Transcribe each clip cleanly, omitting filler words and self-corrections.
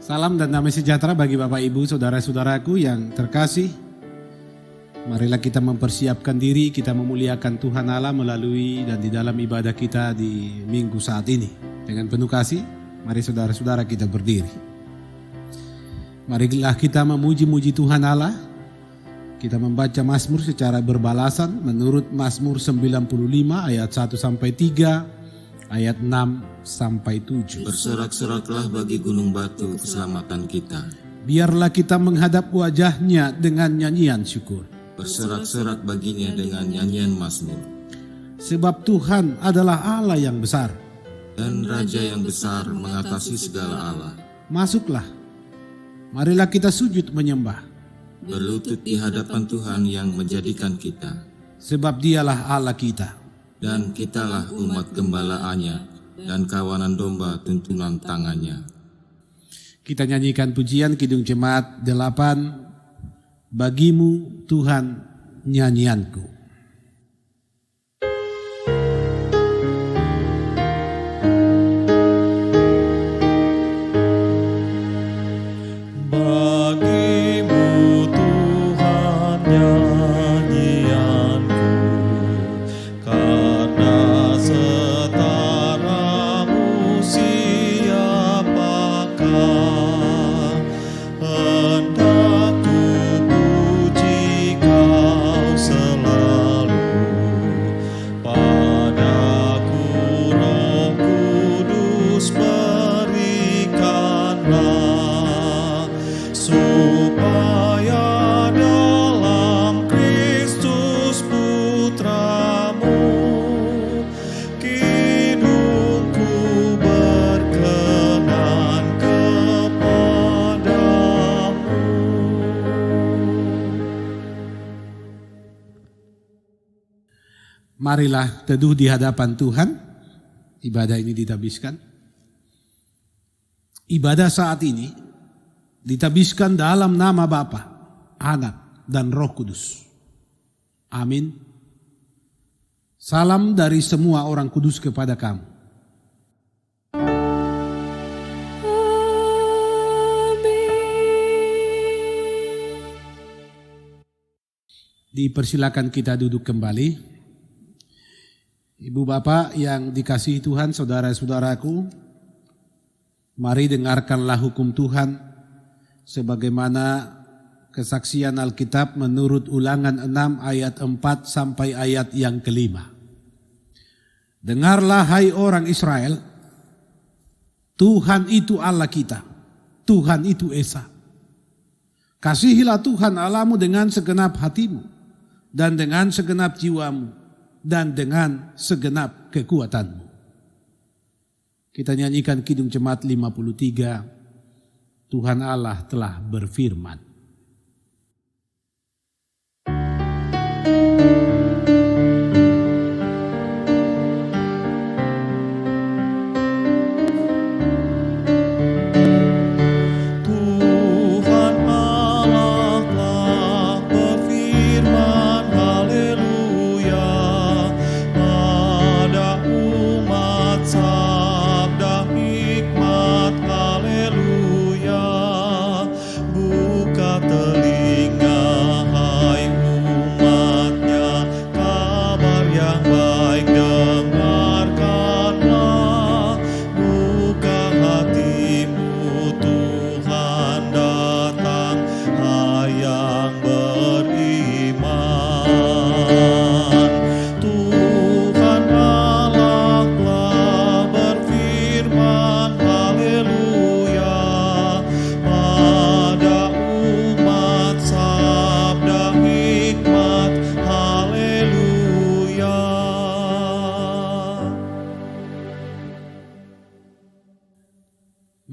Salam dan damai sejahtera bagi Bapak Ibu, saudara-saudaraku yang terkasih. Marilah kita mempersiapkan diri, kita memuliakan Tuhan Allah melalui dan di dalam ibadah kita di minggu saat ini. Dengan penuh kasih, mari saudara-saudara kita berdiri. Marilah kita memuji-muji Tuhan Allah. Kita membaca Mazmur secara berbalasan menurut Mazmur 95 ayat 1 sampai 3. Ayat 6 sampai 7. Bersorak-soraklah bagi gunung batu keselamatan kita. Biarlah kita menghadap wajahnya dengan nyanyian syukur. Bersorak-sorak baginya dengan nyanyian Mazmur. Sebab Tuhan adalah Allah yang besar. Dan Raja yang besar mengatasi segala Allah. Masuklah, marilah kita sujud menyembah. Berlutut di hadapan Tuhan yang menjadikan kita. Sebab dialah Allah kita. Dan kitalah umat gembalaannya dan kawanan domba tuntunan tangannya. Kita nyanyikan pujian Kidung Jemaat 8. Bagimu Tuhan nyanyianku. Marilah teduh di hadapan Tuhan. Ibadah ini ditabiskan. Ibadah saat ini ditabiskan dalam nama Bapa, Anak, dan Roh Kudus. Amin. Salam dari semua orang kudus kepada kamu. Dipersilakan kita duduk kembali. Ibu bapak yang dikasihi Tuhan, saudara-saudaraku, mari dengarkanlah hukum Tuhan sebagaimana kesaksian Alkitab menurut Ulangan 6 ayat 4 sampai ayat yang kelima. Dengarlah hai orang Israel, Tuhan itu Allah kita, Tuhan itu Esa. Kasihilah Tuhan Allahmu dengan segenap hatimu dan dengan segenap jiwamu dan dengan segenap kekuatanmu. Kita nyanyikan Kidung Jemaat 53. Tuhan Allah telah berfirman.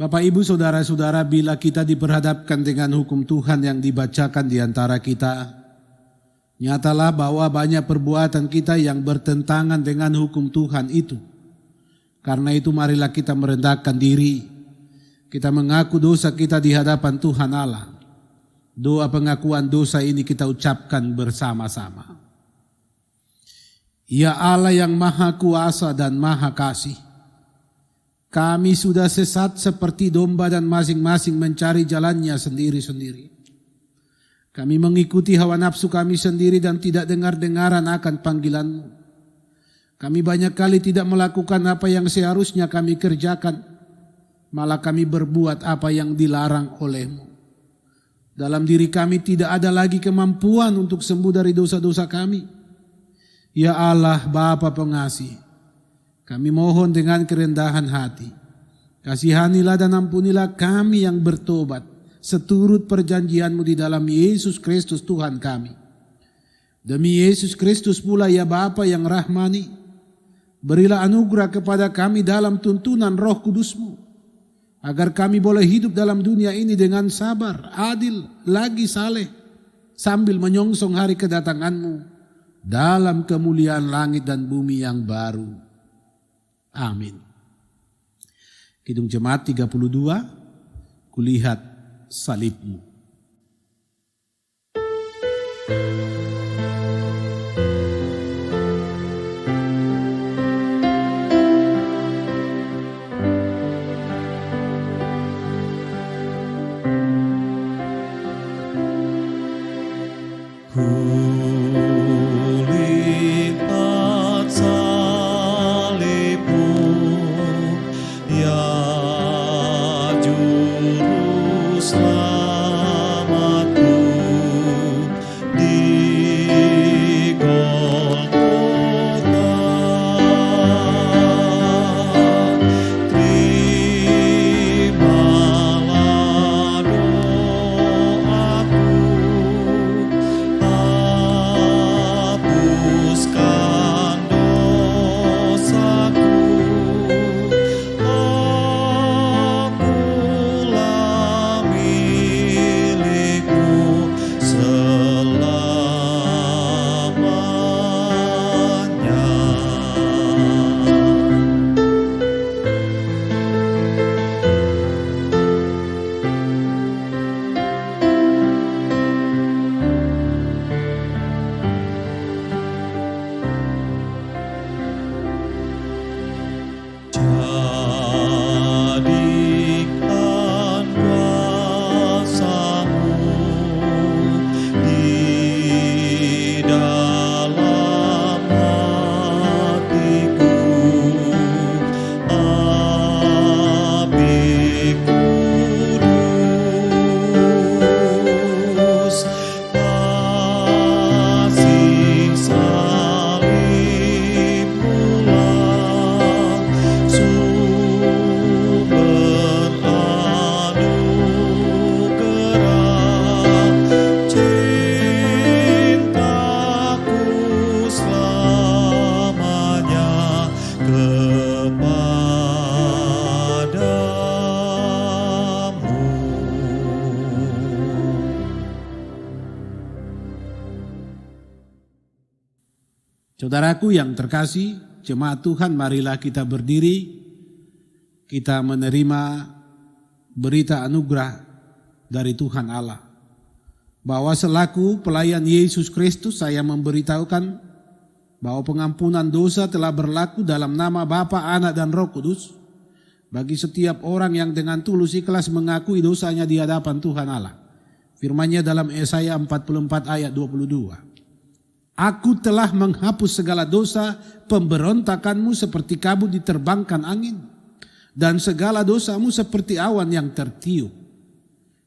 Bapak Ibu saudara-saudara, bila kita diperhadapkan dengan hukum Tuhan yang dibacakan di antara kita, nyatalah bahwa banyak perbuatan kita yang bertentangan dengan hukum Tuhan itu. Karena itu marilah kita merendahkan diri, kita mengaku dosa kita di hadapan Tuhan Allah. Doa pengakuan dosa ini kita ucapkan bersama-sama. Ya Allah yang maha kuasa dan maha kasih, Kami sudah sesat seperti domba dan masing-masing mencari jalannya sendiri-sendiri. Kami mengikuti hawa nafsu kami sendiri dan tidak dengar-dengaran akan panggilan-Mu. Kami banyak kali tidak melakukan apa yang seharusnya kami kerjakan, malah kami berbuat apa yang dilarang oleh-Mu. Dalam diri kami tidak ada lagi kemampuan untuk sembuh dari dosa-dosa kami. Ya Allah, Bapa pengasih, kami mohon dengan kerendahan hati, kasihanilah dan ampunilah kami yang bertobat seturut perjanjian-Mu di dalam Yesus Kristus Tuhan kami. Demi Yesus Kristus pula ya Bapa yang rahmani, berilah anugerah kepada kami dalam tuntunan Roh Kudus-Mu, agar kami boleh hidup dalam dunia ini dengan sabar, adil, lagi saleh, sambil menyongsong hari kedatangan-Mu dalam kemuliaan langit dan bumi yang baru. Amin. Kidung Jemaat 32, kulihat salib-Mu. Kulihat salib-Mu, ya juru selamatku, di Golgota. Terimalah doaku, hapuskan dosaku. Akulah milik-Mu selamanya. Jadikan kuasa-Mu di dalam hatiku, Api Kudus. Kasih salib-Mu-lah sumber anugerah, cintaku selamanya kepadamu. Saudaraku yang terkasih, jemaat Tuhan, marilah kita berdiri, kita menerima berita anugerah dari Tuhan Allah. Bahwa selaku pelayan Yesus Kristus, saya memberitahukan bahwa pengampunan dosa telah berlaku dalam nama Bapa, Anak, dan Roh Kudus bagi setiap orang yang dengan tulus ikhlas mengakui dosanya di hadapan Tuhan Allah. Firman-Nya dalam Yesaya 44 ayat 22. Aku telah menghapus segala dosa pemberontakanmu seperti kabut diterbangkan angin, dan segala dosamu seperti awan yang tertiup.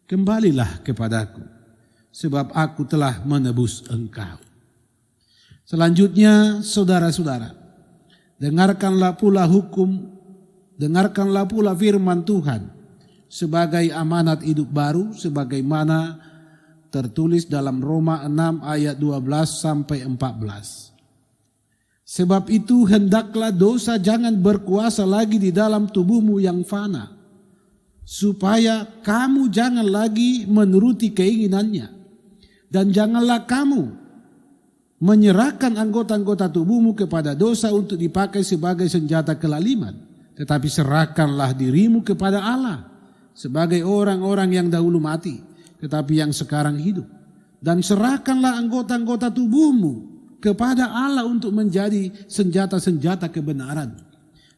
Kembalilah kepadaku, sebab aku telah menebus engkau. Selanjutnya, saudara-saudara, dengarkanlah pula firman Tuhan sebagai amanat hidup baru, sebagaimana tertulis dalam Roma 6 ayat 12 sampai 14. Sebab itu hendaklah dosa jangan berkuasa lagi di dalam tubuhmu yang fana, supaya kamu jangan lagi menuruti keinginannya, dan janganlah kamu menyerahkan anggota-anggota tubuhmu kepada dosa untuk dipakai sebagai senjata kelaliman, tetapi serahkanlah dirimu kepada Allah sebagai orang-orang yang dahulu mati, tetapi yang sekarang hidup. Dan serahkanlah anggota-anggota tubuhmu kepada Allah untuk menjadi senjata-senjata kebenaran.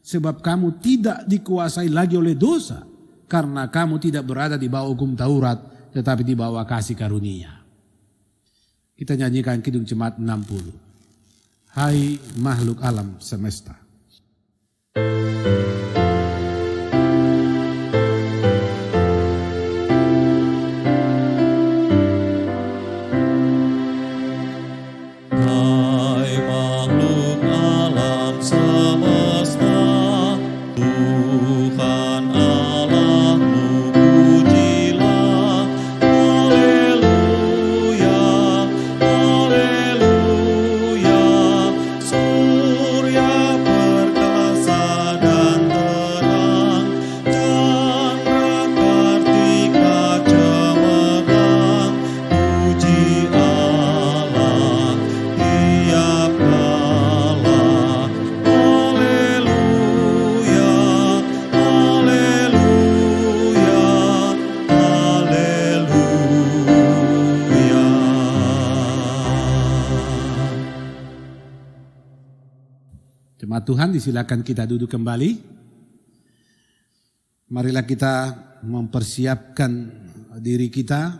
sebab kamu tidak dikuasai lagi oleh dosa, karena kamu tidak berada di bawah hukum Taurat, tetapi di bawah kasih karunia. Kita nyanyikan Kidung Jemaat 60. Hai makhluk alam semesta. Hai makhluk alam semesta, Tuhan Allahmu pujilah. Haleluya, haleluya. Surya perkasa dan terang, chandra kartika cemerlang. Puji Allah tiap kala. Haleluya, haleluya, haleluya. Jemaat Tuhan, disilakan kita duduk kembali. Marilah kita mempersiapkan diri kita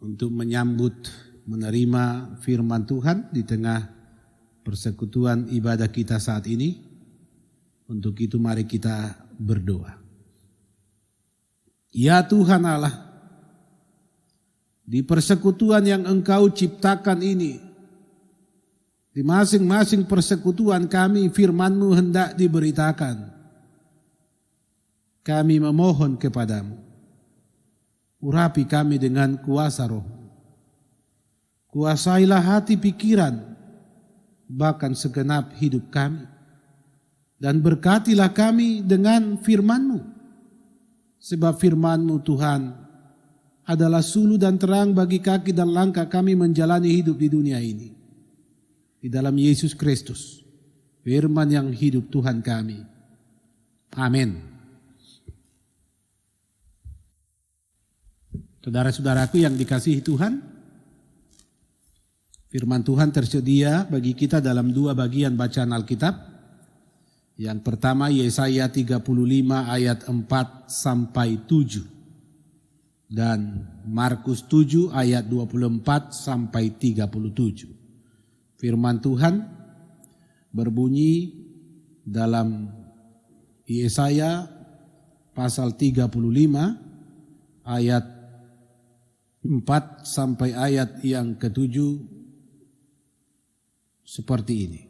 untuk menyambut, menerima firman Tuhan di tengah persekutuan ibadah kita saat ini. Untuk itu mari kita berdoa. Ya Tuhan Allah, di persekutuan yang Engkau ciptakan ini, di masing-masing persekutuan kami firman-Mu hendak diberitakan. Kami memohon kepadamu, urapi kami dengan kuasa Roh. Kuasailah hati pikiran, bahkan segenap hidup kami. Dan berkatilah kami dengan firman-Mu. Sebab firman-Mu Tuhan adalah suluh dan terang bagi kaki dan langkah kami menjalani hidup di dunia ini. Di dalam Yesus Kristus, firman yang hidup Tuhan kami. Amin. Saudara-saudaraku yang dikasihi Tuhan, firman Tuhan tersedia bagi kita dalam dua bagian bacaan Alkitab. Yang pertama Yesaya 35 ayat 4 sampai 7 dan Markus 7 ayat 24 sampai 37. Firman Tuhan berbunyi dalam Yesaya pasal 35 ayat 4 sampai ayat yang ke-7 seperti ini.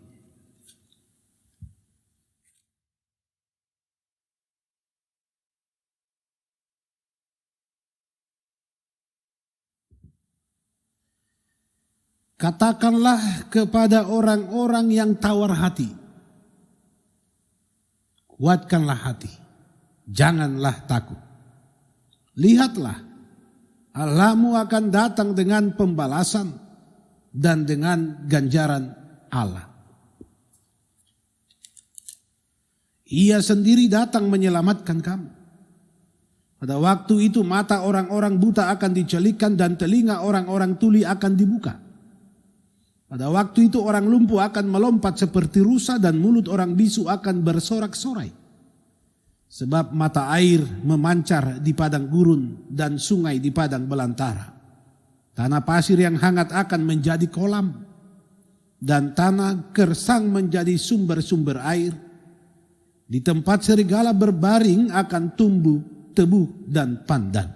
Katakanlah kepada orang-orang yang tawar hati, kuatkanlah hati, janganlah takut. Lihatlah, Allahmu akan datang dengan pembalasan dan dengan ganjaran Allah. Ia sendiri datang menyelamatkan kamu. Pada waktu itu mata orang-orang buta akan dicelikkan dan telinga orang-orang tuli akan dibuka. Pada waktu itu orang lumpuh akan melompat seperti rusa dan mulut orang bisu akan bersorak-sorai. Sebab mata air memancar di padang gurun dan sungai di padang belantara. Tanah pasir yang hangat akan menjadi kolam dan tanah gersang menjadi sumber-sumber air. Di tempat serigala berbaring akan tumbuh tebu dan pandan.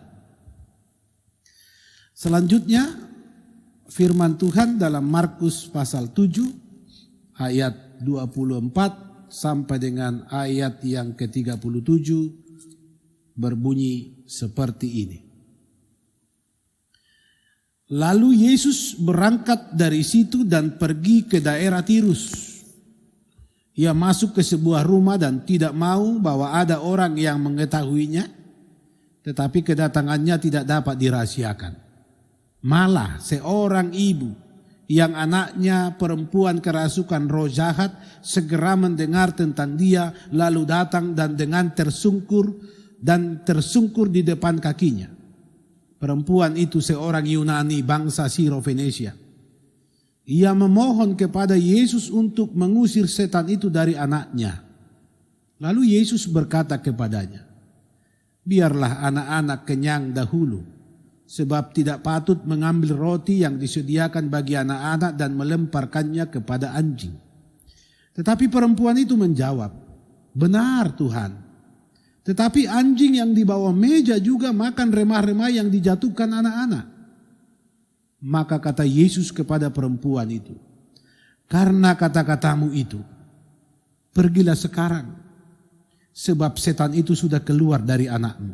Selanjutnya firman Tuhan dalam Markus pasal 7 ayat 24 sampai dengan ayat yang ke-37 berbunyi seperti ini. Lalu Yesus berangkat dari situ dan pergi ke daerah Tirus. Ia masuk ke sebuah rumah dan tidak mau bahwa ada orang yang mengetahuinya, tetapi kedatangannya tidak dapat dirahasiakan. Malah seorang ibu yang anaknya perempuan kerasukan roh jahat segera mendengar tentang dia, lalu datang dan dengan tersungkur di depan kakinya. Perempuan itu seorang Yunani bangsa Siro-Fenisia. Ia memohon kepada Yesus untuk mengusir setan itu dari anaknya. Lalu Yesus berkata kepadanya, biarlah anak-anak kenyang dahulu, sebab tidak patut mengambil roti yang disediakan bagi anak-anak dan melemparkannya kepada anjing. Tetapi perempuan itu menjawab, benar Tuhan, tetapi anjing yang di bawah meja juga makan remah-remah yang dijatuhkan anak-anak. Maka kata Yesus kepada perempuan itu, karena kata-katamu itu, pergilah sekarang, sebab setan itu sudah keluar dari anakmu.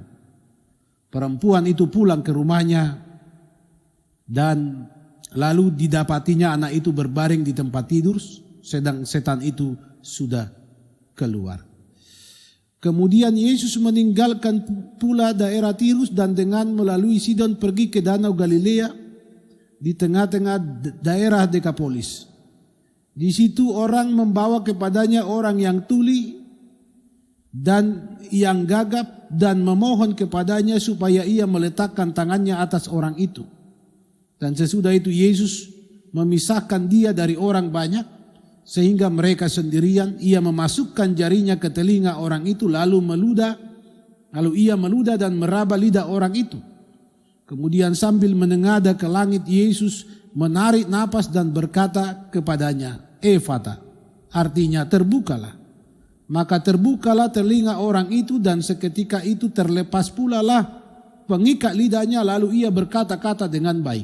Perempuan itu pulang ke rumahnya dan lalu didapatinya anak itu berbaring di tempat tidur, sedang setan itu sudah keluar. Kemudian Yesus meninggalkan pula daerah Tirus dan dengan melalui Sidon pergi ke Danau Galilea di tengah-tengah daerah Dekapolis. Di situ orang membawa kepadanya orang yang tuli dan yang gagap dan memohon kepadanya supaya ia meletakkan tangannya atas orang itu. Dan sesudah itu Yesus memisahkan dia dari orang banyak sehingga mereka sendirian. Ia memasukkan jarinya ke telinga orang itu lalu ia meludah dan meraba lidah orang itu. Kemudian sambil menengadah ke langit Yesus menarik napas dan berkata kepadanya, Efata, artinya terbukalah. Maka terbukalah telinga orang itu dan seketika itu terlepas pula lah pengikat lidahnya lalu ia berkata-kata dengan baik.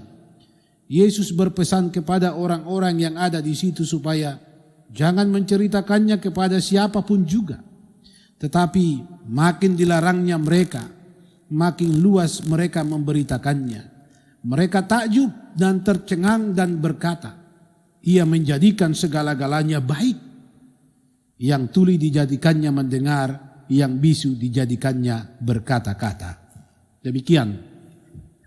Yesus berpesan kepada orang-orang yang ada di situ supaya jangan menceritakannya kepada siapapun juga. Tetapi makin dilarangnya mereka, makin luas mereka memberitakannya. Mereka takjub dan tercengang dan berkata, ia menjadikan segala-galanya baik. Yang tuli dijadikannya mendengar, yang bisu dijadikannya berkata-kata. Demikian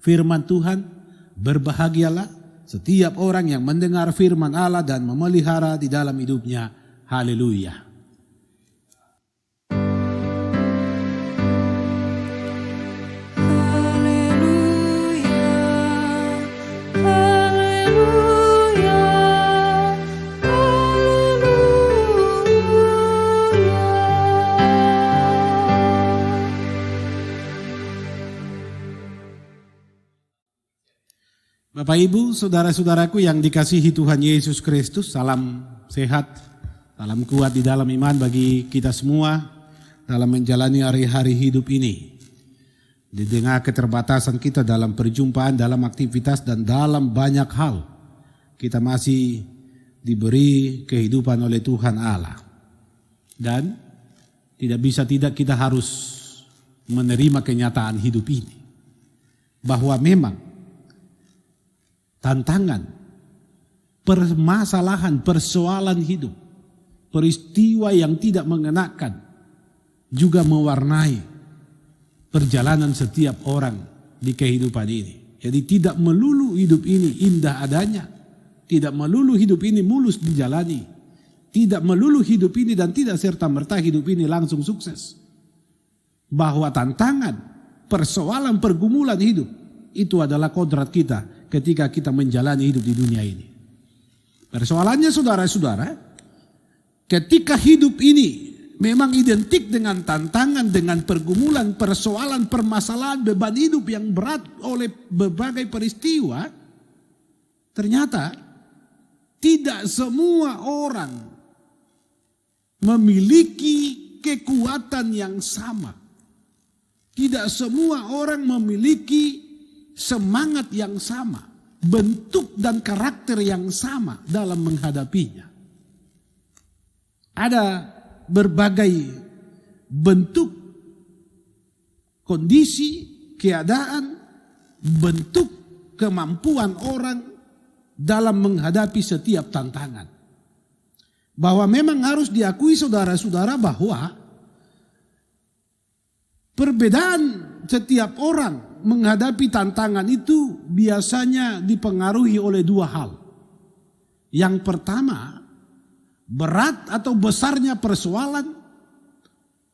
firman Tuhan. Berbahagialah setiap orang yang mendengar firman Allah dan memelihara di dalam hidupnya. Haleluya. Bapak Ibu, saudara-saudaraku yang dikasihi Tuhan Yesus Kristus, salam sehat, salam kuat di dalam iman bagi kita semua dalam menjalani hari-hari hidup ini. Di tengah keterbatasan kita dalam perjumpaan, dalam aktivitas dan dalam banyak hal, kita masih diberi kehidupan oleh Tuhan Allah. Dan tidak bisa tidak kita harus menerima kenyataan hidup ini. Bahwa memang tantangan, permasalahan, persoalan hidup, peristiwa yang tidak mengenakan juga mewarnai perjalanan setiap orang di kehidupan ini. Jadi tidak melulu hidup ini indah adanya, tidak melulu hidup ini mulus dijalani, tidak melulu hidup ini dan tidak serta-merta hidup ini langsung sukses. Bahwa tantangan, persoalan, pergumulan hidup itu adalah kodrat kita ketika kita menjalani hidup di dunia ini. Persoalannya saudara-saudara, ketika hidup ini memang identik dengan tantangan, dengan pergumulan, persoalan, permasalahan, beban hidup yang berat oleh berbagai peristiwa, ternyata tidak semua orang memiliki kekuatan yang sama. Tidak semua orang memiliki semangat yang sama, bentuk dan karakter yang sama dalam menghadapinya. Ada berbagai bentuk, kondisi, keadaan, bentuk kemampuan orang dalam menghadapi setiap tantangan. Bahwa memang harus diakui saudara-saudara bahwa perbedaan setiap orang menghadapi tantangan itu biasanya dipengaruhi oleh dua hal. Yang pertama, berat atau besarnya persoalan,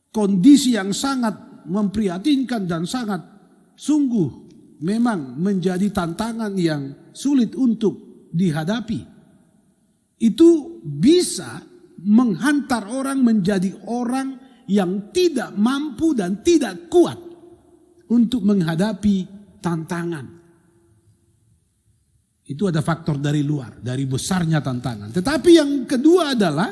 kondisi yang sangat memprihatinkan dan sangat sungguh memang menjadi tantangan yang sulit untuk dihadapi. Itu bisa menghantar orang menjadi orang yang tidak mampu dan tidak kuat untuk menghadapi tantangan. Itu ada faktor dari luar, dari besarnya tantangan. Tetapi yang kedua adalah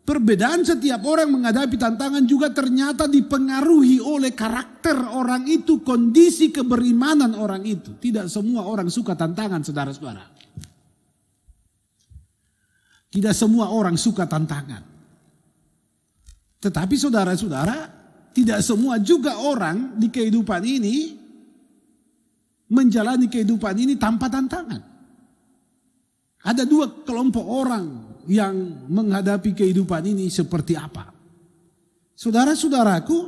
perbedaan setiap orang menghadapi tantangan juga ternyata dipengaruhi oleh karakter orang itu, kondisi keberimanan orang itu. Tidak semua orang suka tantangan, saudara-saudara. Tidak semua orang suka tantangan. Tetapi saudara-saudara, tidak semua juga orang di kehidupan ini menjalani kehidupan ini tanpa tantangan. Ada dua kelompok orang yang menghadapi kehidupan ini seperti apa. Saudara-saudaraku,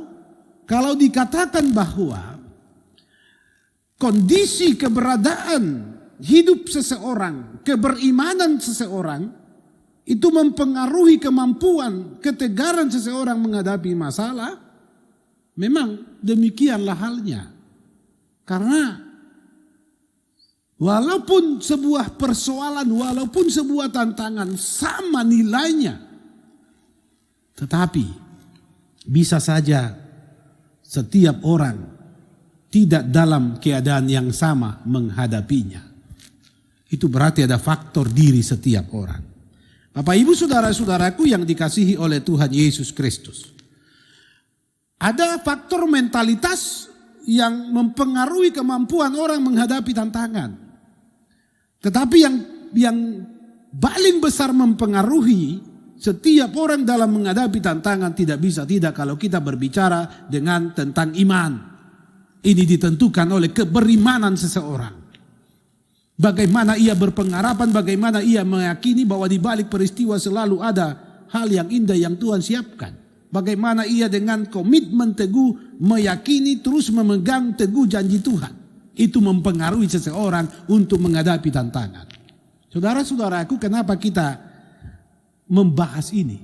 kalau dikatakan bahwa kondisi keberadaan hidup seseorang, keberimanan seseorang, itu mempengaruhi kemampuan, ketegaran seseorang menghadapi masalah, memang demikianlah halnya. Karena walaupun sebuah persoalan, walaupun sebuah tantangan sama nilainya, tetapi bisa saja setiap orang tidak dalam keadaan yang sama menghadapinya. Itu berarti ada faktor diri setiap orang. Bapak Ibu saudara-saudaraku yang dikasihi oleh Tuhan Yesus Kristus. Ada faktor mentalitas yang mempengaruhi kemampuan orang menghadapi tantangan. Tetapi yang paling besar mempengaruhi setiap orang dalam menghadapi tantangan tidak bisa tidak kalau kita berbicara tentang iman. Ini ditentukan oleh keberimanan seseorang. Bagaimana ia berpengharapan, bagaimana ia meyakini bahwa di balik peristiwa selalu ada hal yang indah yang Tuhan siapkan. Bagaimana ia dengan komitmen teguh meyakini terus memegang teguh janji Tuhan. Itu mempengaruhi seseorang untuk menghadapi tantangan. Saudara-saudaraku, kenapa kita membahas ini?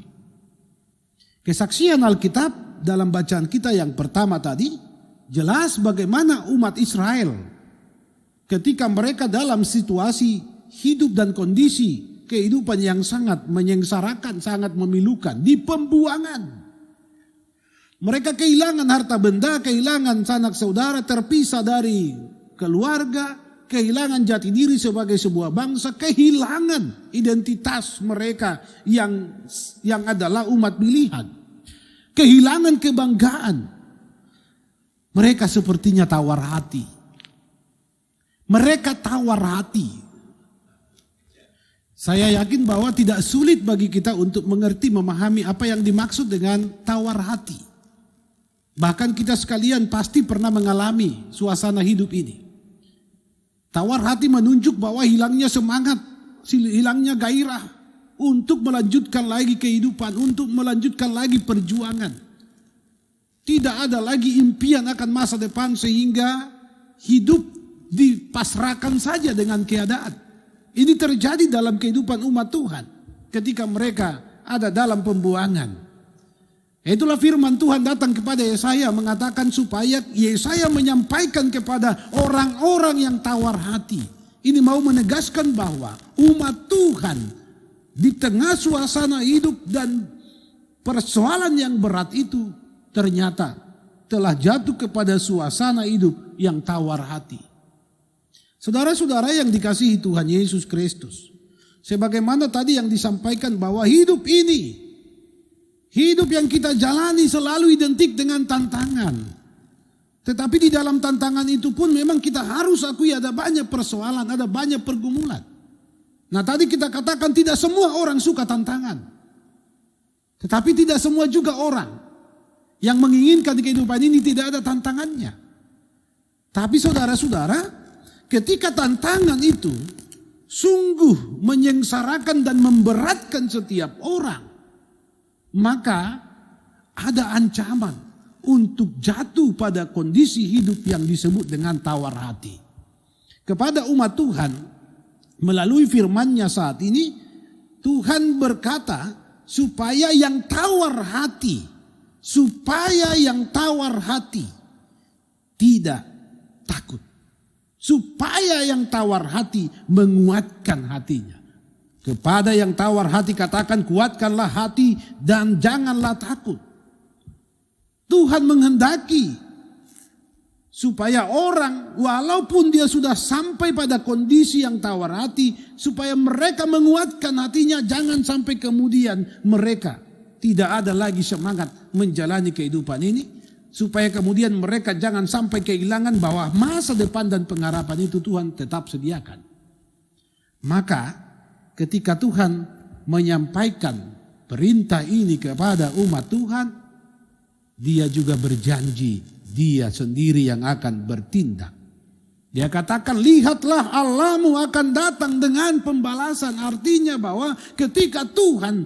Kesaksian Alkitab dalam bacaan kita yang pertama tadi jelas bagaimana umat Israel ketika mereka dalam situasi hidup dan kondisi kehidupan yang sangat menyengsarakan, sangat memilukan, di pembuangan. Mereka kehilangan harta benda, kehilangan sanak saudara, terpisah dari keluarga, kehilangan jati diri sebagai sebuah bangsa, kehilangan identitas mereka yang adalah umat pilihan. Kehilangan kebanggaan. Mereka sepertinya tawar hati. Mereka tawar hati. Saya yakin bahwa tidak sulit bagi kita untuk mengerti, memahami apa yang dimaksud dengan tawar hati. Bahkan kita sekalian pasti pernah mengalami suasana hidup ini. Tawar hati menunjuk bahwa hilangnya semangat, hilangnya gairah untuk melanjutkan lagi kehidupan, untuk melanjutkan lagi perjuangan. Tidak ada lagi impian akan masa depan sehingga hidup dipasrahkan saja dengan keadaan. Ini terjadi dalam kehidupan umat Tuhan ketika mereka ada dalam pembuangan. Itulah firman Tuhan datang kepada Yesaya mengatakan supaya Yesaya menyampaikan kepada orang-orang yang tawar hati. Ini mau menegaskan bahwa umat Tuhan di tengah suasana hidup dan persoalan yang berat itu ternyata telah jatuh kepada suasana hidup yang tawar hati. Saudara-saudara yang dikasihi Tuhan Yesus Kristus, sebagaimana tadi yang disampaikan bahwa hidup ini, hidup yang kita jalani selalu identik dengan tantangan. Tetapi di dalam tantangan itu pun memang kita harus akui ada banyak persoalan, ada banyak pergumulan. Nah tadi kita katakan tidak semua orang suka tantangan. Tetapi tidak semua juga orang yang menginginkan di kehidupan ini tidak ada tantangannya. Tapi saudara-saudara, ketika tantangan itu sungguh menyengsarakan dan memberatkan setiap orang, maka ada ancaman untuk jatuh pada kondisi hidup yang disebut dengan tawar hati. Kepada umat Tuhan, melalui firman-Nya saat ini, Tuhan berkata supaya yang tawar hati tidak takut. Supaya yang tawar hati menguatkan hatinya. Kepada yang tawar hati katakan kuatkanlah hati dan janganlah takut. Tuhan menghendaki supaya orang walaupun dia sudah sampai pada kondisi yang tawar hati, supaya mereka menguatkan hatinya, jangan sampai kemudian mereka tidak ada lagi semangat menjalani kehidupan ini, supaya kemudian mereka jangan sampai kehilangan bahwa masa depan dan pengharapan itu Tuhan tetap sediakan. Maka ketika Tuhan menyampaikan perintah ini kepada umat Tuhan, dia juga berjanji dia sendiri yang akan bertindak. Dia katakan, lihatlah Allahmu akan datang dengan pembalasan. Artinya bahwa ketika Tuhan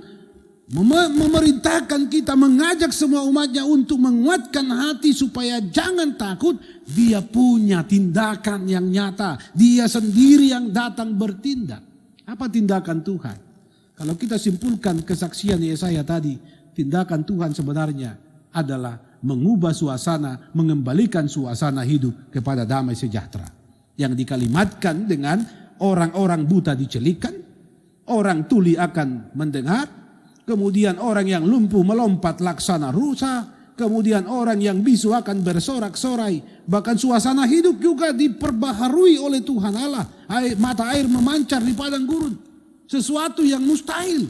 memerintahkan kita, mengajak semua umatnya untuk menguatkan hati supaya jangan takut, dia punya tindakan yang nyata. Dia sendiri yang datang bertindak. Apa tindakan Tuhan? Kalau kita simpulkan kesaksian Yesaya tadi, tindakan Tuhan sebenarnya adalah mengubah suasana, mengembalikan suasana hidup kepada damai sejahtera. Yang dikalimatkan dengan orang-orang buta dicelikan, orang tuli akan mendengar, kemudian orang yang lumpuh melompat laksana rusa, kemudian orang yang bisu akan bersorak-sorai. Bahkan suasana hidup juga diperbaharui oleh Tuhan Allah. Mata air memancar di padang gurun. Sesuatu yang mustahil.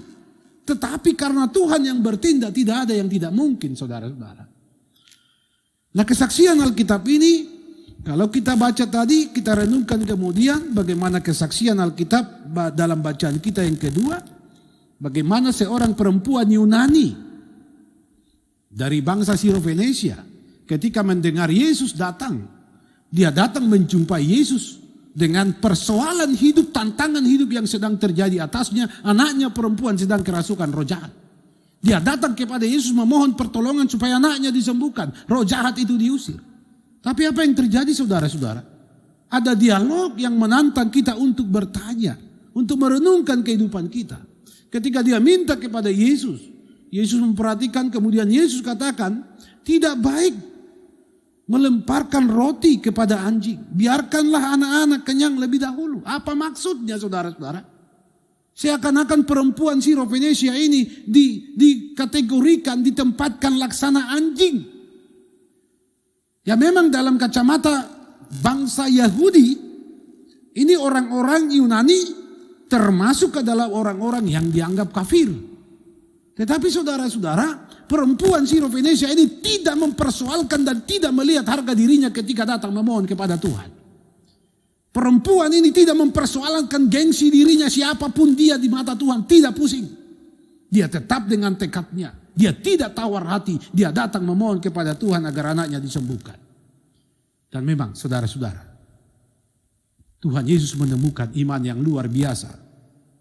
Tetapi karena Tuhan yang bertindak, tidak ada yang tidak mungkin, saudara-saudara. Nah, kesaksian Alkitab ini, kalau kita baca tadi, kita renungkan kemudian bagaimana kesaksian Alkitab dalam bacaan kita yang kedua. Bagaimana seorang perempuan Yunani dari bangsa Sirofenesia ketika mendengar Yesus datang. Dia datang menjumpai Yesus dengan persoalan hidup, tantangan hidup yang sedang terjadi atasnya. Anaknya perempuan sedang kerasukan roh jahat. Dia datang kepada Yesus memohon pertolongan supaya anaknya disembuhkan. Roh jahat itu diusir. Tapi apa yang terjadi, saudara-saudara? Ada dialog yang menantang kita untuk bertanya, untuk merenungkan kehidupan kita. Ketika dia minta kepada Yesus, Yesus memperhatikan, kemudian Yesus katakan, tidak baik melemparkan roti kepada anjing. Biarkanlah anak-anak kenyang lebih dahulu. Apa maksudnya, saudara-saudara? Seakan-akan perempuan Sirofenesia ini dikategorikan, ditempatkan laksana anjing. Ya memang dalam kacamata bangsa Yahudi, ini orang-orang Yunani termasuk adalah orang-orang yang dianggap kafir. Tetapi saudara-saudara, perempuan Sirofenesia ini tidak mempersoalkan dan tidak melihat harga dirinya ketika datang memohon kepada Tuhan. Perempuan ini tidak mempersoalkan gengsi dirinya, siapapun dia di mata Tuhan, tidak pusing. Dia tetap dengan tekadnya. Dia tidak tawar hati. Dia datang memohon kepada Tuhan agar anaknya disembuhkan. Dan memang saudara-saudara, Tuhan Yesus menemukan iman yang luar biasa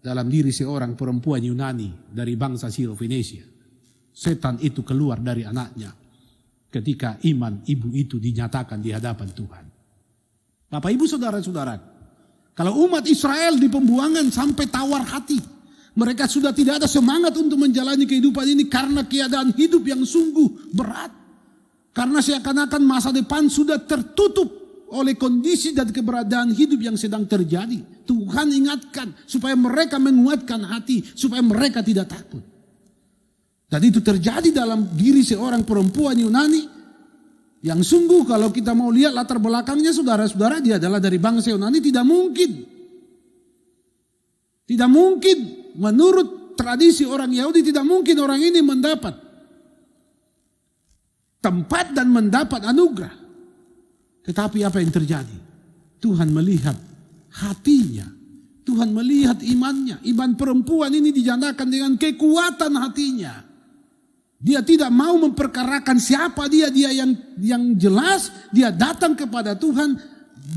dalam diri seorang perempuan Yunani dari bangsa Sirofenesia. Setan itu keluar dari anaknya ketika iman ibu itu dinyatakan di hadapan Tuhan. Bapak ibu saudara-saudara, kalau umat Israel di pembuangan sampai tawar hati, mereka sudah tidak ada semangat untuk menjalani kehidupan ini karena keadaan hidup yang sungguh berat. Karena seakan-akan masa depan sudah tertutup oleh kondisi dan keberadaan hidup yang sedang terjadi. Tuhan ingatkan supaya mereka menguatkan hati, supaya mereka tidak takut. Dan itu terjadi dalam diri seorang perempuan Yunani yang sungguh kalau kita mau lihat latar belakangnya, saudara-saudara, dia adalah dari bangsa Yunani. Tidak mungkin menurut tradisi orang Yahudi, tidak mungkin orang ini mendapat tempat dan mendapat anugerah. Tetapi apa yang terjadi? Tuhan melihat hatinya. Tuhan melihat imannya. Iman perempuan ini dijanakan dengan kekuatan hatinya. Dia tidak mau memperkarakan siapa dia yang jelas dia datang kepada Tuhan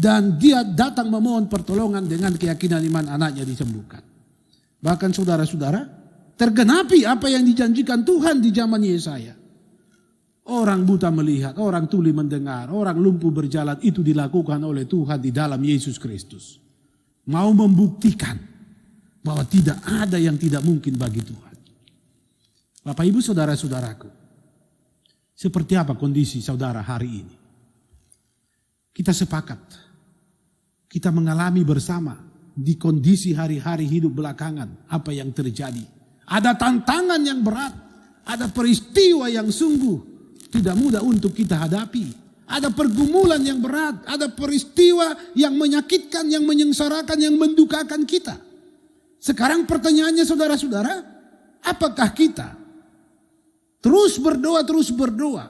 dan dia datang memohon pertolongan dengan keyakinan iman anaknya disembuhkan. Bahkan saudara-saudara, tergenapi apa yang dijanjikan Tuhan di zaman Yesaya. Orang buta melihat, orang tuli mendengar, orang lumpuh berjalan, itu dilakukan oleh Tuhan di dalam Yesus Kristus. Mau membuktikan bahwa tidak ada yang tidak mungkin bagi Tuhan. Bapak ibu saudara-saudaraku, seperti apa kondisi saudara hari ini? Kita sepakat, kita mengalami bersama di kondisi hari-hari hidup belakangan apa yang terjadi. Ada tantangan yang berat, ada peristiwa yang sungguh tidak mudah untuk kita hadapi. Ada pergumulan yang berat, ada peristiwa yang menyakitkan, yang menyengsarakan, yang mendukakan kita. Sekarang pertanyaannya saudara-saudara, apakah kita terus berdoa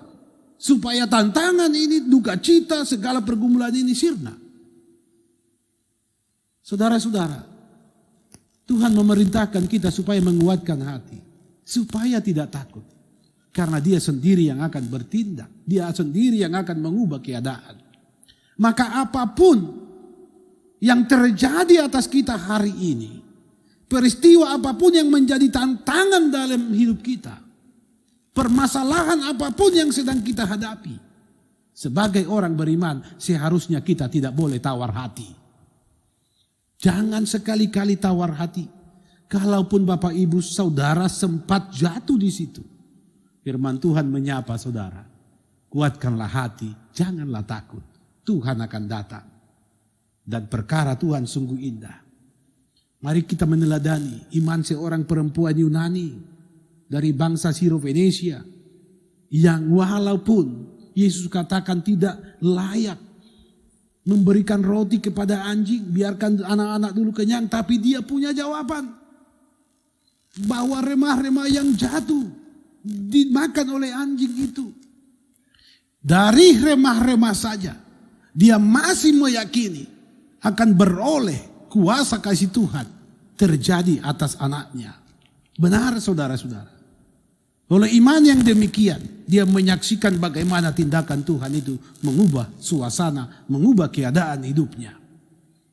supaya tantangan ini, duka cita, segala pergumulan ini sirna? Saudara-saudara, Tuhan memerintahkan kita supaya menguatkan hati, supaya tidak takut. Karena dia sendiri yang akan bertindak. Dia sendiri yang akan mengubah keadaan. Maka apapun yang terjadi atas kita hari ini, peristiwa apapun yang menjadi tantangan dalam hidup kita, permasalahan apapun yang sedang kita hadapi, sebagai orang beriman seharusnya kita tidak boleh tawar hati. Jangan sekali-kali tawar hati. Kalaupun Bapak Ibu Saudara sempat jatuh di situ, firman Tuhan menyapa saudara, kuatkanlah hati, janganlah takut. Tuhan akan datang. Dan perkara Tuhan sungguh indah. Mari kita meneladani iman seorang perempuan Yunani dari bangsa Siro-Venesia, yang walaupun Yesus katakan tidak layak memberikan roti kepada anjing, biarkan anak-anak dulu kenyang, tapi dia punya jawaban. Bahwa remah-remah yang jatuh dimakan oleh anjing itu. Dari remah-remah saja dia masih meyakini akan beroleh kuasa kasih Tuhan terjadi atas anaknya. Benar saudara-saudara. Oleh iman yang demikian, dia menyaksikan bagaimana tindakan Tuhan itu mengubah suasana, mengubah keadaan hidupnya.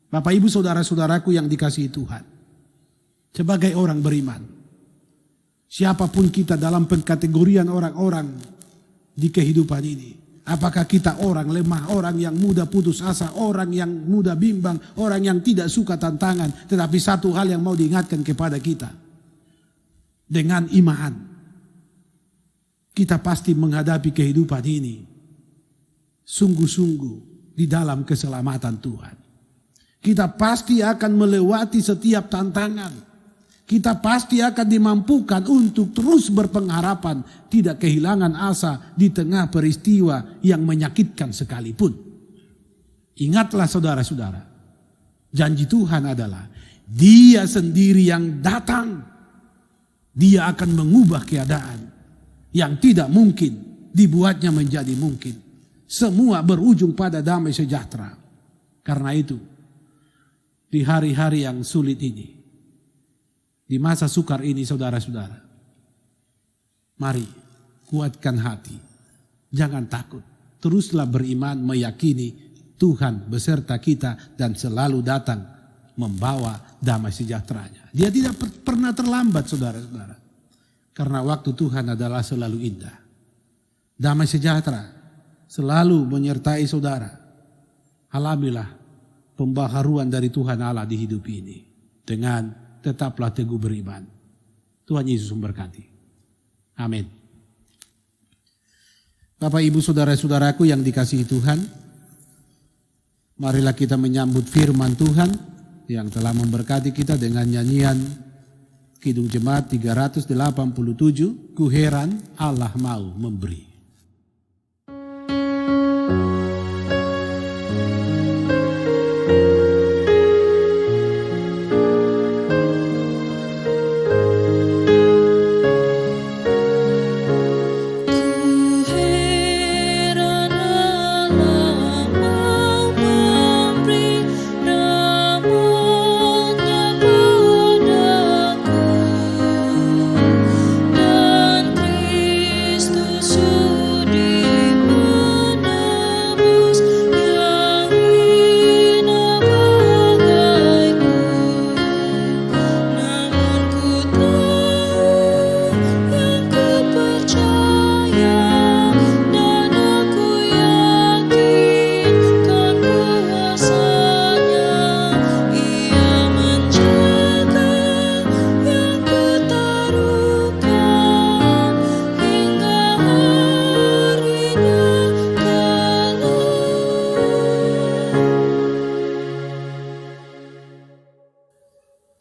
Bapak Ibu saudara-saudaraku yang dikasihi Tuhan, sebagai orang beriman, siapapun kita dalam pengkategorian orang-orang di kehidupan ini. Apakah kita orang lemah, orang yang mudah putus asa, orang yang mudah bimbang, orang yang tidak suka tantangan. Tetapi satu hal yang mau diingatkan kepada kita. Dengan iman, kita pasti menghadapi kehidupan ini sungguh-sungguh di dalam keselamatan Tuhan. Kita pasti akan melewati setiap tantangan. Kita pasti akan dimampukan untuk terus berpengharapan, tidak kehilangan asa di tengah peristiwa yang menyakitkan sekalipun. Ingatlah saudara-saudara, janji Tuhan adalah Dia sendiri yang datang. Dia akan mengubah keadaan yang tidak mungkin, dibuatnya menjadi mungkin. Semua berujung pada damai sejahtera. Karena itu, di hari-hari yang sulit ini, di masa sukar ini saudara-saudara, mari kuatkan hati, jangan takut, teruslah beriman, meyakini Tuhan beserta kita dan selalu datang membawa damai sejahteranya. Dia tidak pernah terlambat saudara-saudara, karena waktu Tuhan adalah selalu indah. Damai sejahtera selalu menyertai saudara. Alamilah pembaharuan dari Tuhan Allah di hidup ini dengan tetaplah teguh beriman. Tuhan Yesus memberkati. Amin. Bapak Ibu saudara-saudaraku yang dikasihi Tuhan, marilah kita menyambut firman Tuhan yang telah memberkati kita dengan nyanyian Kidung Jemaat 387, Ku heran Allah mau memberi.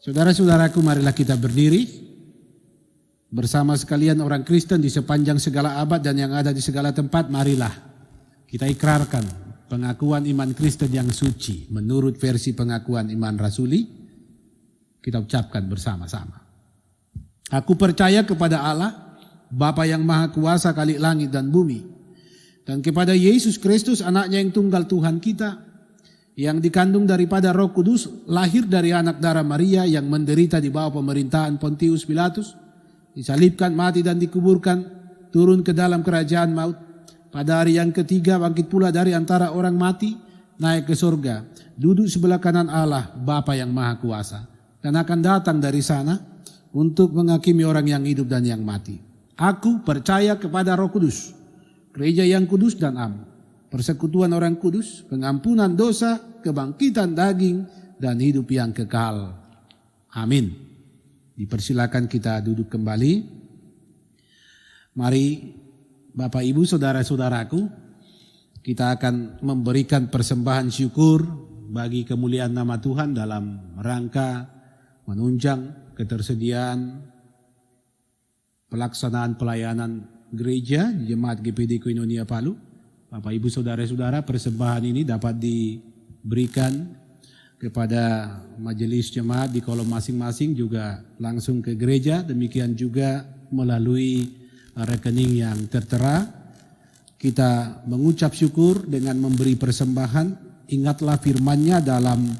Saudara-saudaraku, marilah kita berdiri. bersama sekalian orang Kristen di sepanjang segala abad dan yang ada di segala tempat, marilah kita ikrarkan pengakuan iman Kristen yang suci menurut versi pengakuan iman rasuli. Kita ucapkan bersama-sama. Aku percaya kepada Allah, Bapa yang Maha Kuasa kali langit dan bumi, dan kepada Yesus Kristus anaknya yang tunggal Tuhan kita, yang dikandung daripada Roh Kudus, lahir dari anak darah Maria, yang menderita di bawah pemerintahan Pontius Pilatus, disalibkan, mati dan dikuburkan, turun ke dalam kerajaan maut. Pada hari yang ketiga bangkit pula dari antara orang mati, naik ke surga, duduk sebelah kanan Allah Bapa yang Maha Kuasa, dan akan datang dari sana untuk menghakimi orang yang hidup dan yang mati. Aku percaya kepada Roh Kudus, gereja yang kudus dan am, persekutuan orang kudus, pengampunan dosa, kebangkitan daging, dan hidup yang kekal. Amin. Dipersilakan kita duduk kembali. Mari Bapak Ibu Saudara-saudaraku, kita akan memberikan persembahan syukur bagi kemuliaan nama Tuhan dalam rangka menunjang ketersediaan pelaksanaan pelayanan gereja Jemaat GPD Koinonia Palu. Bapak Ibu Saudara-saudara, persembahan ini dapat diberikan kepada majelis jemaat di kolom masing-masing, juga langsung ke gereja, demikian juga melalui rekening yang tertera. Kita mengucap syukur dengan memberi persembahan. Ingatlah firman-Nya dalam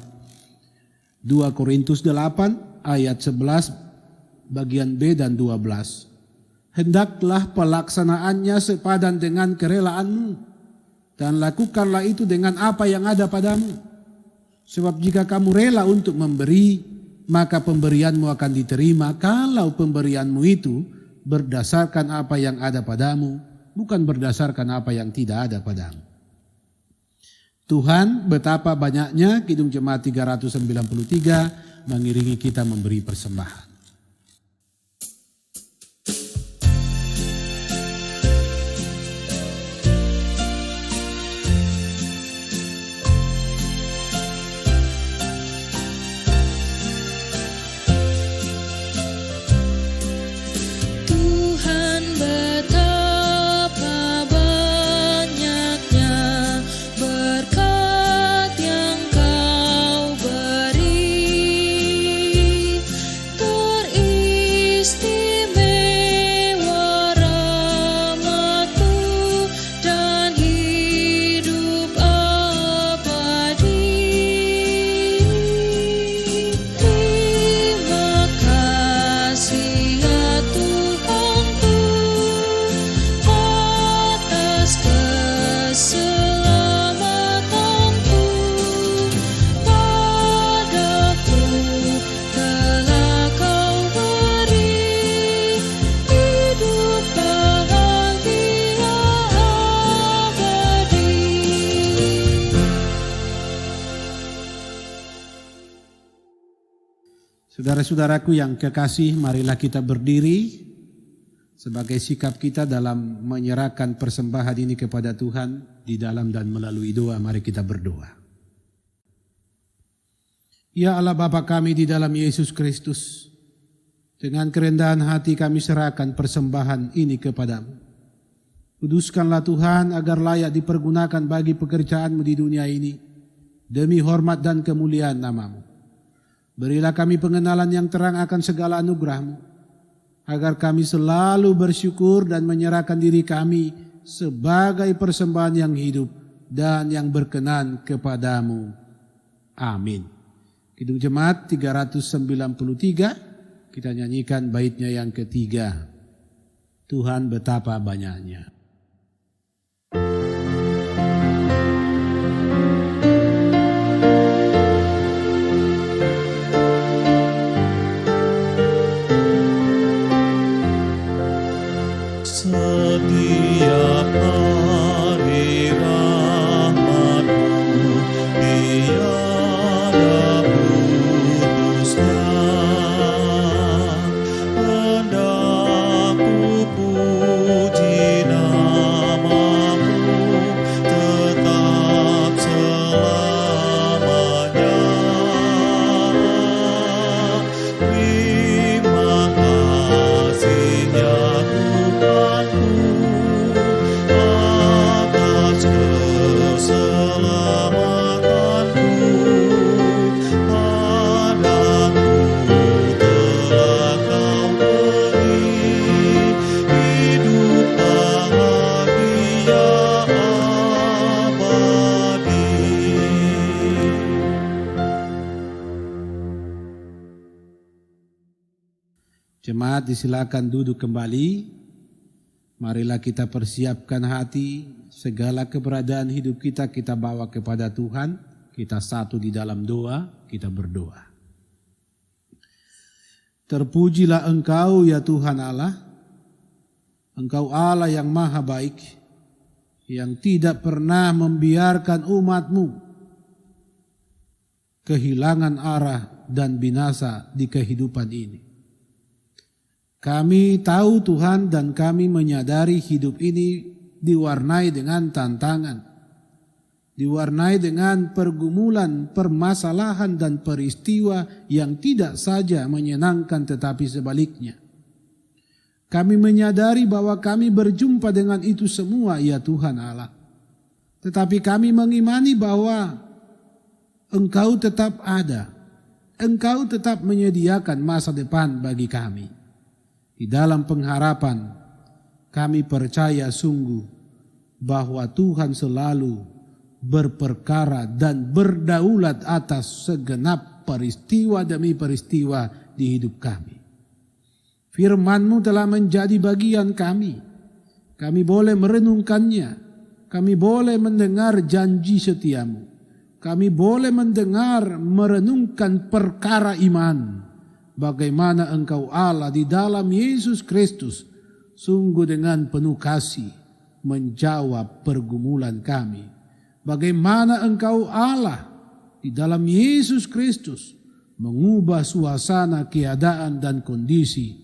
2 Korintus 8 ayat 11 bagian B dan 12. Hendaklah pelaksanaannya sepadan dengan kerelaanmu, dan lakukanlah itu dengan apa yang ada padamu. Sebab jika kamu rela untuk memberi, maka pemberianmu akan diterima kalau pemberianmu itu berdasarkan apa yang ada padamu, bukan berdasarkan apa yang tidak ada padamu. Tuhan betapa banyaknya, Kidung Jemaat 393 mengiringi kita memberi persembahan. Saudara-saudaraku yang kekasih, marilah kita berdiri sebagai sikap kita dalam menyerahkan persembahan ini kepada Tuhan di dalam dan melalui doa. Mari kita berdoa. Ya Allah Bapa kami di dalam Yesus Kristus, dengan kerendahan hati kami serahkan persembahan ini kepadamu. Kuduskanlah Tuhan agar layak dipergunakan bagi pekerjaan-Mu di dunia ini, demi hormat dan kemuliaan nama-Mu. Berilah kami pengenalan yang terang akan segala anugerah-Mu, agar kami selalu bersyukur dan menyerahkan diri kami sebagai persembahan yang hidup dan yang berkenan kepadamu. Amin. Kidung Jemaat 393, kita nyanyikan baitnya yang ketiga. Tuhan betapa banyaknya. Setiap hari rahmat-Mu tiada putusnya. Hendak ku puji nama Jemaat disilakan duduk kembali. Marilah kita persiapkan hati, segala keberadaan hidup kita bawa kepada Tuhan. Kita satu di dalam doa, kita berdoa. Terpujilah Engkau ya Tuhan Allah. Engkau Allah yang maha baik, yang tidak pernah membiarkan umat-Mu kehilangan arah dan binasa di kehidupan ini. Kami tahu Tuhan dan kami menyadari hidup ini diwarnai dengan tantangan, diwarnai dengan pergumulan, permasalahan dan peristiwa yang tidak saja menyenangkan tetapi sebaliknya. Kami menyadari bahwa kami berjumpa dengan itu semua ya Tuhan Allah. Tetapi kami mengimani bahwa Engkau tetap ada. Engkau tetap menyediakan masa depan bagi kami. Di dalam pengharapan, kami percaya sungguh bahwa Tuhan selalu berperkara dan berdaulat atas segenap peristiwa demi peristiwa di hidup kami. Firman-Mu telah menjadi bagian kami. Kami boleh merenungkannya. Kami boleh mendengar janji setia-Mu. Kami boleh mendengar, merenungkan perkara iman. Bagaimana Engkau Allah di dalam Yesus Kristus sungguh dengan penuh kasih menjawab pergumulan kami. Bagaimana Engkau Allah di dalam Yesus Kristus mengubah suasana keadaan dan kondisi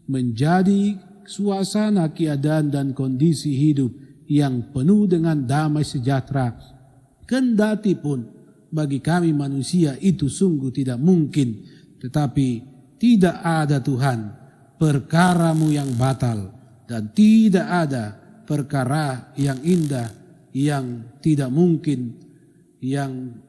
menjadi suasana keadaan dan kondisi hidup yang penuh dengan damai sejahtera. Kendati pun bagi kami manusia itu sungguh tidak mungkin, tetapi tidak ada Tuhan perkara-Mu yang batal dan tidak ada perkara yang indah yang tidak mungkin yang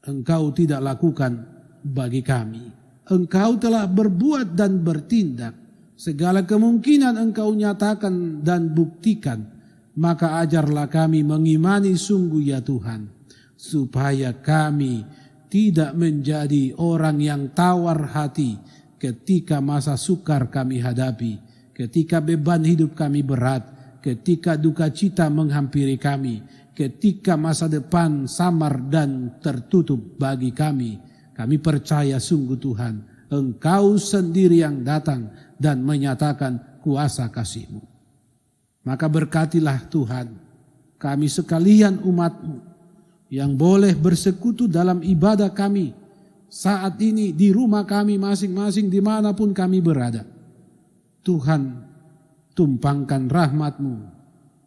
Engkau tidak lakukan bagi kami. Engkau telah berbuat dan bertindak. Segala kemungkinan Engkau nyatakan dan buktikan. Maka ajarlah kami mengimani sungguh ya Tuhan. Supaya kami tidak menjadi orang yang tawar hati ketika masa sukar kami hadapi, ketika beban hidup kami berat, ketika duka cita menghampiri kami, ketika masa depan samar dan tertutup bagi kami. Kami percaya sungguh Tuhan, Engkau sendiri yang datang dan menyatakan kuasa kasih-Mu. Maka berkatilah Tuhan, kami sekalian umat-Mu yang boleh bersekutu dalam ibadah kami saat ini di rumah kami masing-masing dimanapun kami berada. Tuhan, tumpangkan rahmat-Mu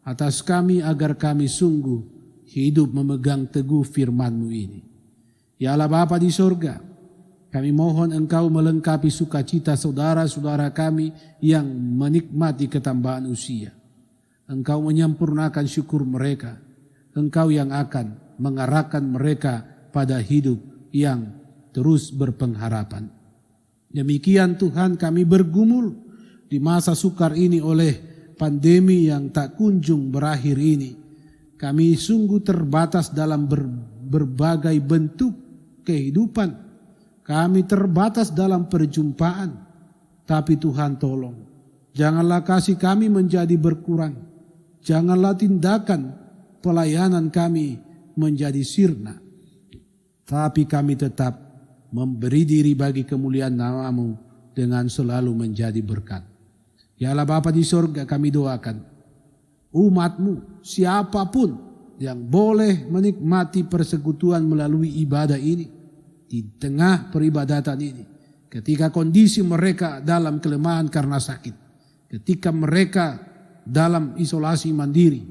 atas kami agar kami sungguh hidup memegang teguh firman-Mu ini. Ya Allah Bapa di sorga, kami mohon Engkau melengkapi sukacita saudara-saudara kami yang menikmati ketambahan usia. Engkau menyempurnakan syukur mereka. Engkau yang akan mengarahkan mereka pada hidup yang terus berpengharapan. Demikian Tuhan, kami bergumul di masa sukar ini oleh pandemi yang tak kunjung berakhir ini. Kami sungguh terbatas dalam berbagai bentuk kehidupan. Kami terbatas dalam perjumpaan. Tapi Tuhan tolong, janganlah kasih kami menjadi berkurang. Janganlah tindakan pelayanan kami menjadi sirna. Tapi kami tetap memberi diri bagi kemuliaan nama-Mu dengan selalu menjadi berkat. Ya Allah Bapa di sorga, kami doakan umat-Mu siapapun yang boleh menikmati persekutuan melalui ibadah ini, di tengah peribadatan ini, ketika kondisi mereka dalam kelemahan karena sakit, ketika mereka dalam isolasi mandiri,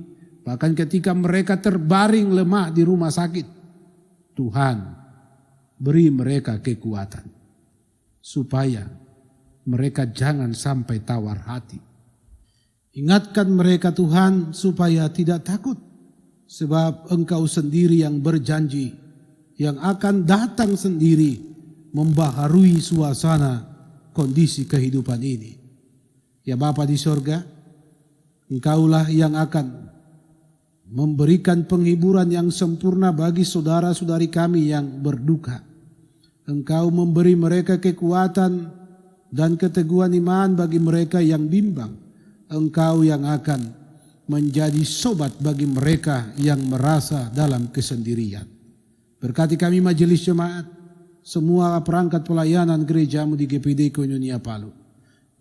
bahkan ketika mereka terbaring lemah di rumah sakit, Tuhan beri mereka kekuatan supaya mereka jangan sampai tawar hati. Ingatkan mereka Tuhan supaya tidak takut, sebab Engkau sendiri yang berjanji yang akan datang sendiri membaharui suasana kondisi kehidupan ini. Ya Bapa di sorga, Engkaulah yang akan memberikan penghiburan yang sempurna bagi saudara-saudari kami yang berduka. Engkau memberi mereka kekuatan dan keteguhan iman bagi mereka yang bimbang. Engkau yang akan menjadi sobat bagi mereka yang merasa dalam kesendirian. Berkati kami majelis jemaat, semua perangkat pelayanan gerejamu di GPD Koinonia Palu.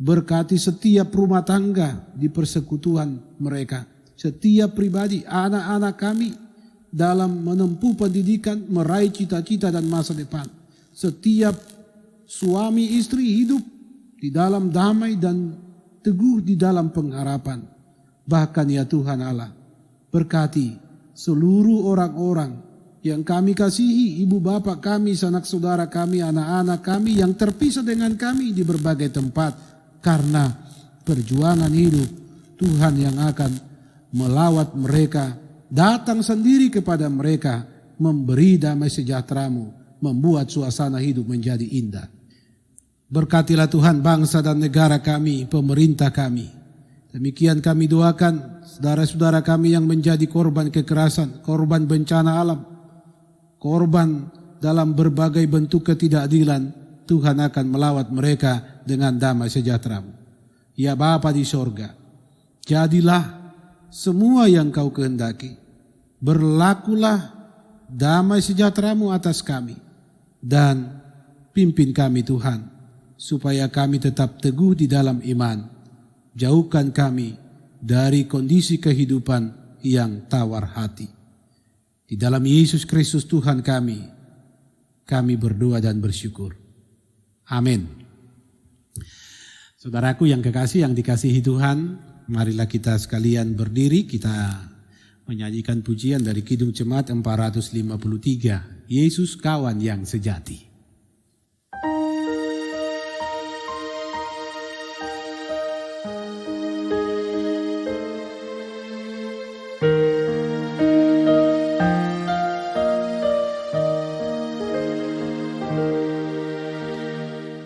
Berkati setiap rumah tangga di persekutuan mereka, setiap pribadi, anak-anak kami dalam menempuh pendidikan, meraih cita-cita dan masa depan. Setiap suami istri hidup di dalam damai dan teguh di dalam pengharapan. Bahkan ya Tuhan Allah, berkati seluruh orang-orang yang kami kasihi, ibu bapak kami, sanak saudara kami, anak-anak kami yang terpisah dengan kami di berbagai tempat karena perjuangan hidup. Tuhan yang akan melawat mereka, datang sendiri kepada mereka, memberi damai sejahtera-Mu, membuat suasana hidup menjadi indah. Berkatilah Tuhan bangsa dan negara kami, pemerintah kami. Demikian kami doakan saudara-saudara kami yang menjadi korban kekerasan, korban bencana alam, korban dalam berbagai bentuk ketidakadilan. Tuhan akan melawat mereka dengan damai sejahtera-Mu. Ya Bapa di sorga, jadilah semua yang Kau kehendaki. Berlakulah damai sejahtera-Mu atas kami dan pimpin kami Tuhan, supaya kami tetap teguh di dalam iman. Jauhkan kami dari kondisi kehidupan yang tawar hati. Di dalam Yesus Kristus Tuhan kami berdoa dan bersyukur. Amin. Saudaraku yang kekasih, yang dikasihi Tuhan, marilah kita sekalian berdiri, kita menyanyikan pujian dari Kidung Jemaat 453, Yesus Kawan yang Sejati.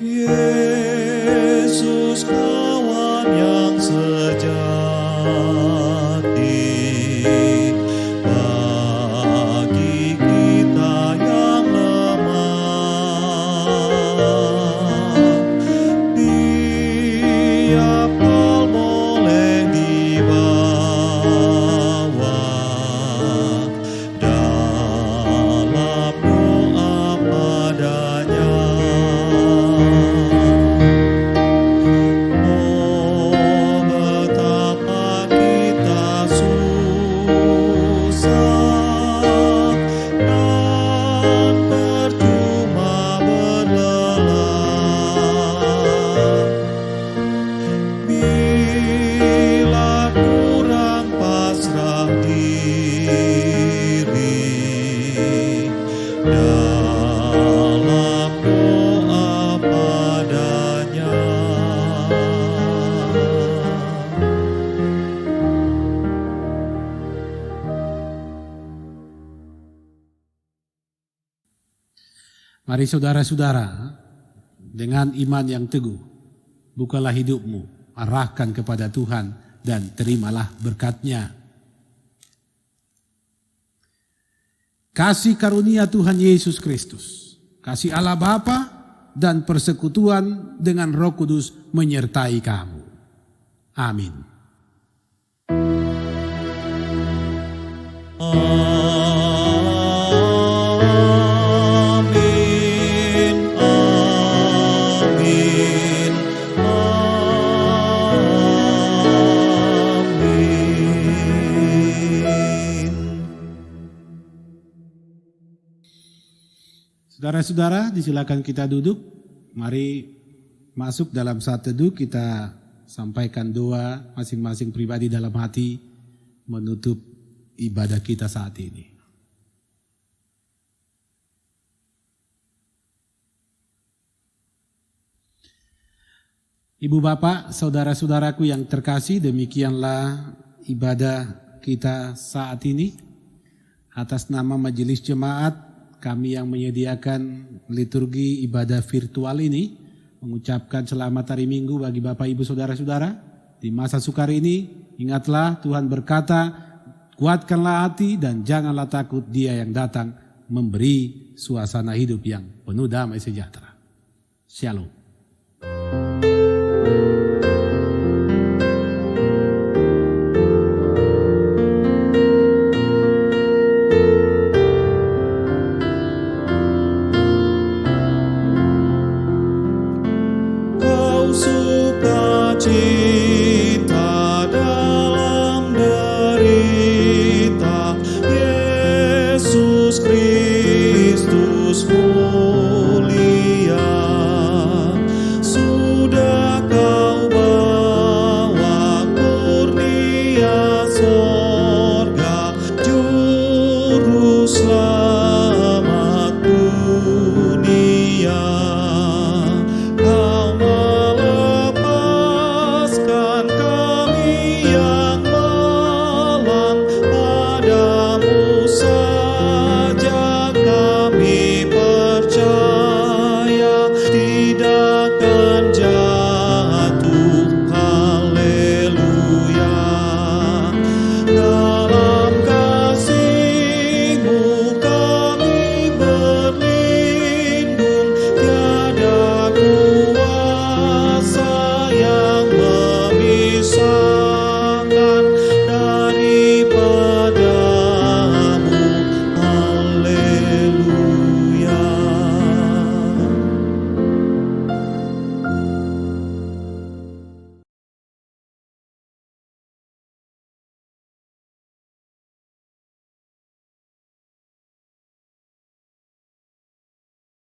Yesus kawan yang sejati, bagi kita yang lemah. Tiap hal boleh dibawa dalam doa padanya. Mari saudara-saudara, dengan iman yang teguh, bukalah hidupmu, arahkan kepada Tuhan dan terimalah berkat-Nya. Kasih karunia Tuhan Yesus Kristus, kasih Allah Bapa dan persekutuan dengan Roh Kudus menyertai kamu. Amin. Saudara-saudara, disilakan kita duduk. Mari masuk dalam saat teduh, kita sampaikan doa masing-masing pribadi dalam hati menutup ibadah kita saat ini. Ibu bapak, saudara-saudaraku yang terkasih, demikianlah ibadah kita saat ini. Atas nama Majelis Jemaat, kami yang menyediakan liturgi ibadah virtual ini mengucapkan selamat hari Minggu bagi Bapak Ibu Saudara-saudara. Di masa sukar ini, ingatlah Tuhan berkata, kuatkanlah hati dan janganlah takut, Dia yang datang memberi suasana hidup yang penuh damai sejahtera. Shalom.